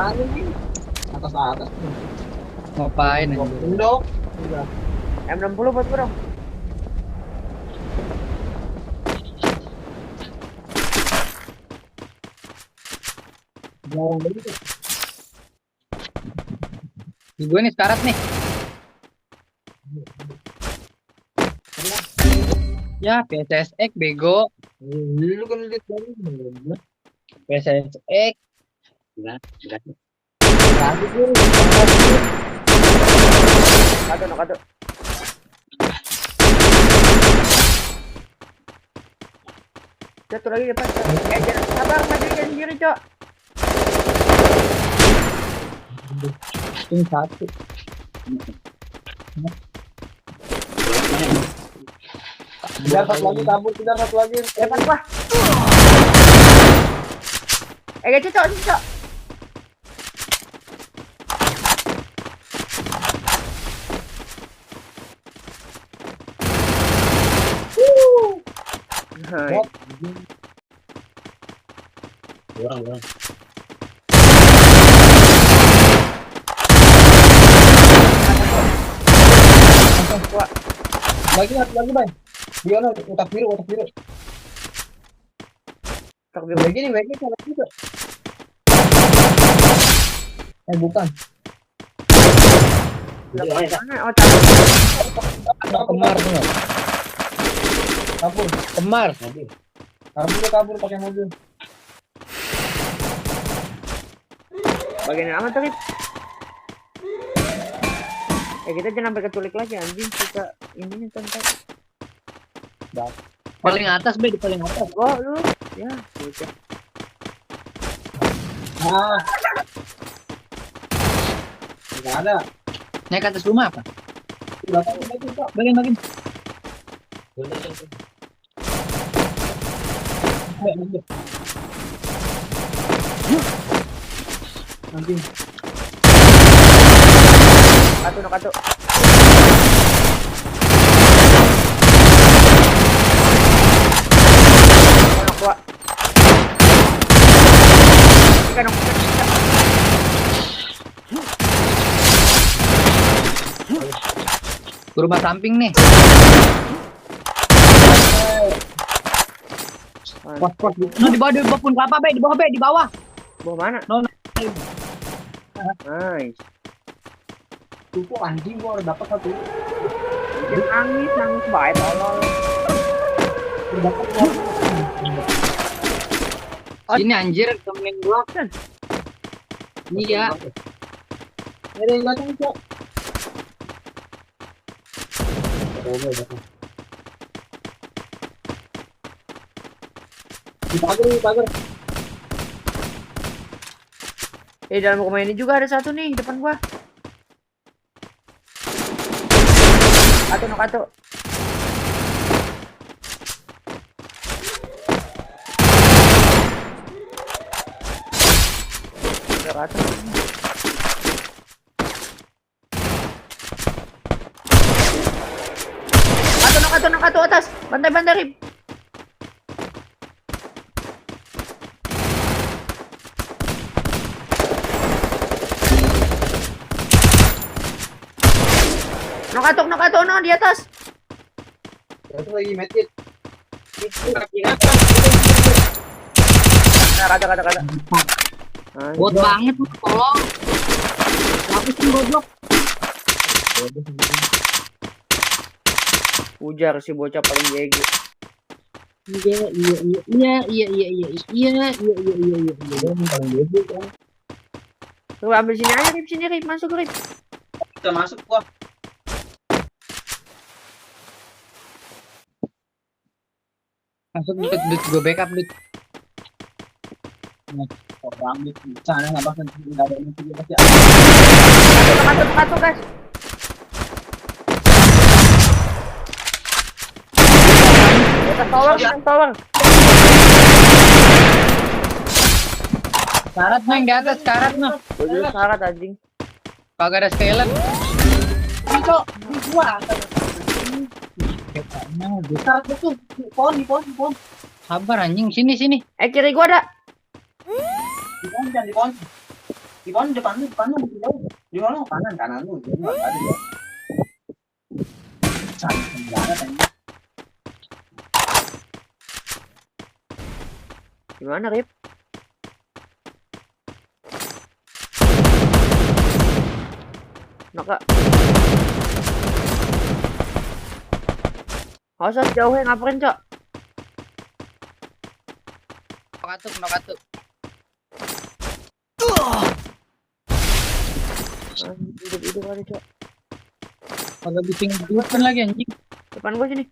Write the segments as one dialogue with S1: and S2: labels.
S1: apaan ini? Atas.
S2: Ngapain
S1: Gua
S2: anjing?
S1: pendok. Udah.
S3: M60 buat gua dong.
S1: Jarang begitu.
S2: Di gue nih sekarat nih. Ya, PSSX bego.
S1: Lu kan lihat dari
S2: PSSX. Enggak.
S1: tadi tuh.
S3: Kado. Satu lagi depan. Jangan sabar, maju jangan kiri, Cok.
S2: Ini satu.
S1: Tidak satu lagi kabur, tidak satu lagi.
S3: Depan gua. Cok. Hai.
S1: Orang. Lagi, Bay. Dia otak biru.
S3: Tak biru.
S1: Begini salah juga. Bukan.
S3: Mana? Oh, tak.
S2: Kemar tuh.
S1: Kabur.
S2: Kemar.
S1: Kabur pakai mobil.
S3: Bagian amat tadi. Kita jangan sampai keculik lagi anjing, kita ininya santai.
S2: Paling atas, Be, di paling atas.
S3: Oh, lu. Ya, bocah.
S1: Enggak ada.
S2: Naik ke atas rumah apa? Bagian.
S1: Nanti.
S3: Katu. Anak gua. Ikan dong.
S2: Ke rumah samping nih. Pos. No, di bawah pun kelapa, Be, di bawah.
S3: Bawah mana?
S2: No.
S3: Nice.
S1: Tuh anjing gua udah dapat satu.
S3: Dia nangis baik tolol.
S1: Dapat
S2: Sini anjir, temenin gua kan. Iya.
S1: Ada yang datang, Cok. Di pagar.
S3: Dalam rumah ini juga ada satu nih depan gua. Katu. Ada katu. Katu atas. Bantai Rip. Nokato no di atas.
S1: Itu lagi medkit.
S3: Kata.
S2: Bot banget lu, tolong. Apa sih goblok?
S3: Ujar si bocah paling GG.
S2: Iya.
S3: Lu ambil sini aja Rip, masuk Rip.
S1: Kita masuk gua.
S2: Masuk dut gue backup dut.
S1: Orang di sana enggak bakal enggak ada yang pasti.
S3: Katu guys. Tower.
S2: Karat neng di atas, karat no.
S3: Udah karat anjing.
S2: Kagak ada skeleton.
S1: Cok, gua. Karat betul. Pohon.
S2: Sabar anjing, sini.
S3: Kiri gua ada.
S1: Di pohon. Di mana depan lu, di mana kanan lu, di mana ada ya? Cari banget ini.
S3: Gimana, Rip? Naka. Usah jauhin ngapain, Cok?
S2: Nokatuk.
S3: Hidup ada, Cok.
S2: Agak bising duitan lagi anjing.
S3: Depan gua sini.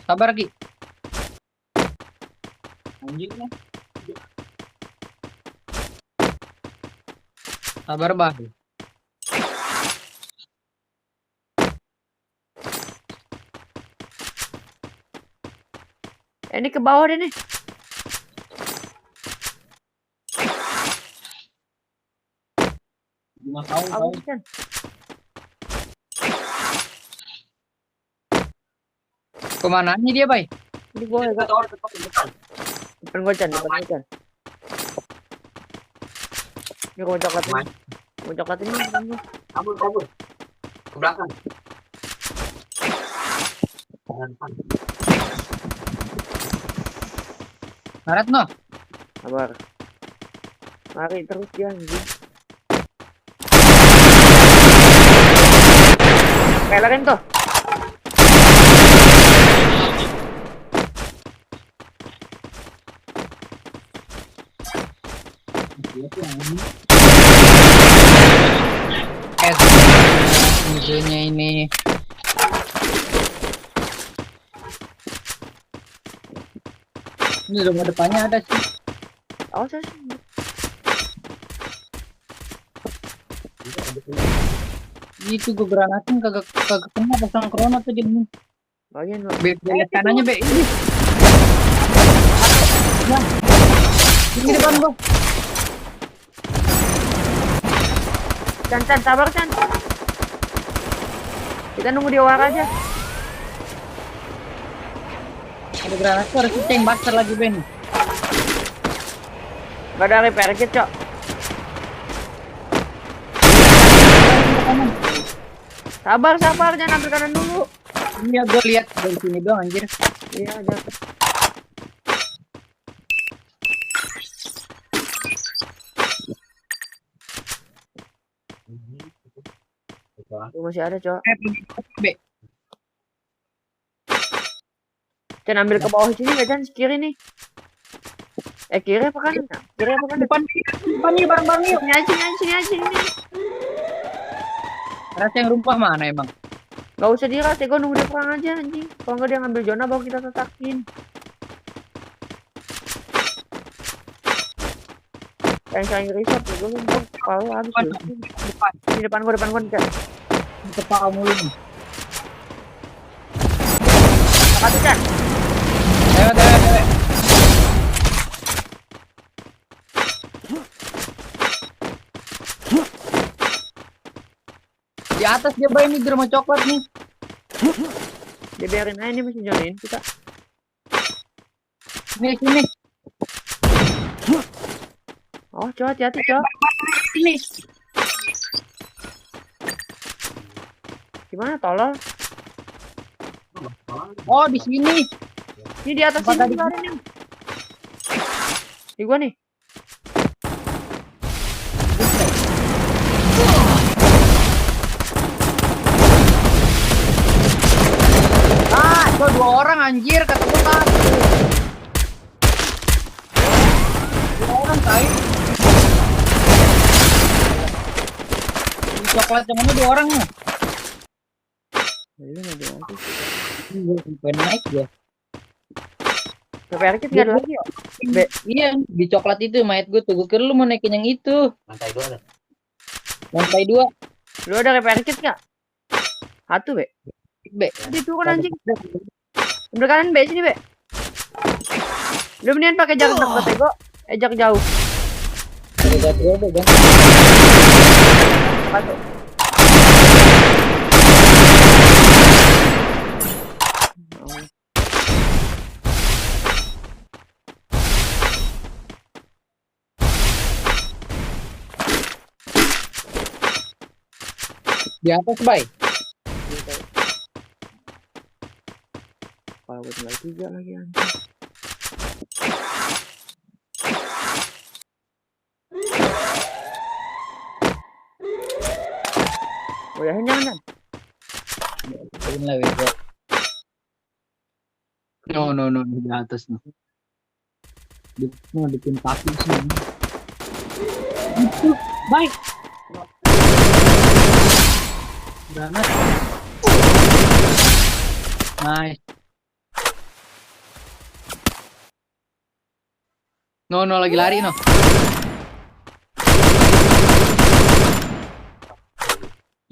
S2: Sabar Ki.
S1: Anjingnya.
S2: Sabar bah.
S3: Ini ke bawah deh nih.
S1: Cuma tahu.
S3: Awas kan.
S2: Kemananya dia, Bay?
S3: Ini gua ya, Kak. Depan gua, Chan. Ini gua coklat ini. Gua coklat ini depan gua.
S1: Kabur. Ke belakang.
S2: Ngaret no.
S3: Sabar. Lari terus dia anjing. Pelerin tuh.
S2: Musuhnya ini. Ini rumah depannya ada sih.
S3: Awas sih.
S2: Itu gue granatin kagak kena pasang corona tuh dia.
S3: Bagian
S2: Lihat kanannya be. Ini. Nah. Ini depan gua.
S3: Chan, sabar Chan. Kita nunggu dia war aja.
S2: Ada granat tuh harus ceng bakar lagi Ben.
S3: Gak ada repair kit, Cok. Sabar, jangan ambil kanan dulu.
S2: Iya, gue lihat dari sini doang anjir.
S3: Iya, jangan. Masih ada, Cok.
S2: B.
S3: Chan ambil ke bawah sini nggak, Chan? Kiri nih. Kiri apa kanan? Kiri apa kanan?
S2: Depan nih bareng-bareng yuk.
S3: Sini aja.
S2: Rasa yang rumpah mana emang?
S3: Gak usah diras, gue nunggu dia perang aja anjing. Kalau nggak dia ngambil zona baru kita tatakin. Yang saya riset gue lumpur. Kalau habis di depan gue Chan.
S2: Kepala mulu nih.
S3: Apa tuh, Chan?
S2: Dewe. Di atas dia Bay nih di rumah coklat nih.
S3: Dia biarin aja nih masih jonin kita.
S2: Sini.
S3: Oh, Cok, hati-hati, Cok.
S2: Ini.
S3: Gimana tolol?
S2: Oh, di sini.
S3: Ini di atas sini biarin nih. Di gua nih.
S2: Itu 2 orang anjir kata gua kan. 2 orang kai. Di coklat yang mana 2 orang nih?
S3: Ini ada lagi.
S2: Sampai naik ya.
S3: Repair kit nggak ada lagi, ya?
S2: Iya, di coklat itu mayat gue tuh. Gue kira lu mau naikin yang itu.
S1: Lantai 2 ada.
S2: Lantai 2.
S3: Lu ada repair kit nggak? Satu, Be.
S2: B.
S3: Di turun anjing. Ambil kanan, Be, sini, Be. Lu mendingan pakai jarak dekat ego. Jarak jauh.
S2: Jarak jauh deh, kan.
S3: Satu.
S1: Di atas, Bay.
S3: Kalau gue tinggal 3 lagi anjing. Oh ya, jangan.
S1: Ini lah, bego. No, di atas no. Di tim kaki sih. Itu, baik. Granat. Nice. No, lagi lari no.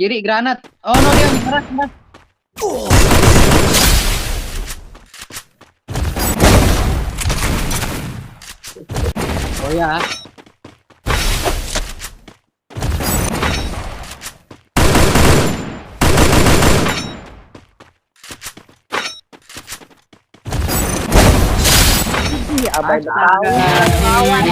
S1: Kiri granat. Oh no, dia keras. Oh ya.
S3: Ih, abai
S1: Astaga.
S3: lawan.